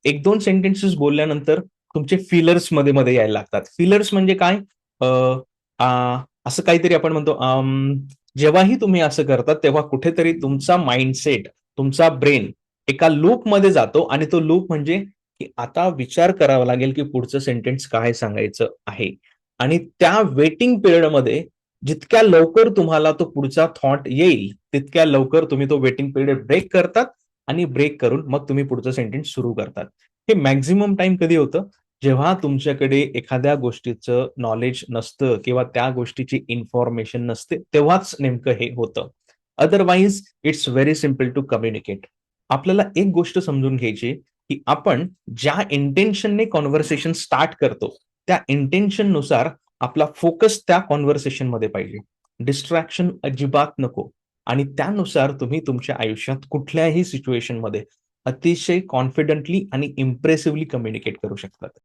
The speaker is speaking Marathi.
1-2 सेंटेन्सेस बोलल्यानंतर तुमचे फिलर्स मध्ये-मध्ये यायला लागतात. फिलर्स म्हणजे काय? अ, असं काहीतरी आपण म्हणतो जेव्हाही तुम्ही असं करता, तेव्हा कुठेतरी तुमचा माइंडसेट, तुमचा ब्रेन एका लूपमध्ये जातो आणि तो लूप म्हणजे की आता विचार करावा लागेल, की पुढचं सेंटन्स काय सांगायचं आहे. आणि त्या वेटिंग पिरियडमध्ये जितक्या लवकर तुम्हाला तो पुढचा थॉट येईल, तितक्या लवकर तुम्ही तो वेटिंग पिरियड ब्रेक करतात आणि ब्रेक करून मग तुम्ही पुढचं सेंटन्स सुरू करतात. हे मॅक्सिमम टाईम कधी होतं? जेव्हा तुमच्याकडे एखाद्या गोष्टीचं नॉलेज नसतं किंवा त्या गोष्टीची इन्फॉर्मेशन नसते, तेव्हाच नेमकं हे होतं. Otherwise it's very simple to communicate. आपल्याला एक गोष्ट समजून घ्यायची, की आपण ज्या इंटेन्शनने कन्व्हर्सेशन स्टार्ट करतो, त्या इंटेन्शननुसार आपला फोकस त्या कन्व्हर्सेशनमध्ये पाहिजे. डिस्ट्रॅक्शन अजिबात नको आणि त्यानुसार तुम्ही तुमच्या आयुष्यात कुठल्याही सिच्युएशनमध्ये अतिशय कॉन्फिडंटली आणि इम्प्रेसिव्हली कम्युनिकेट करू शकतात.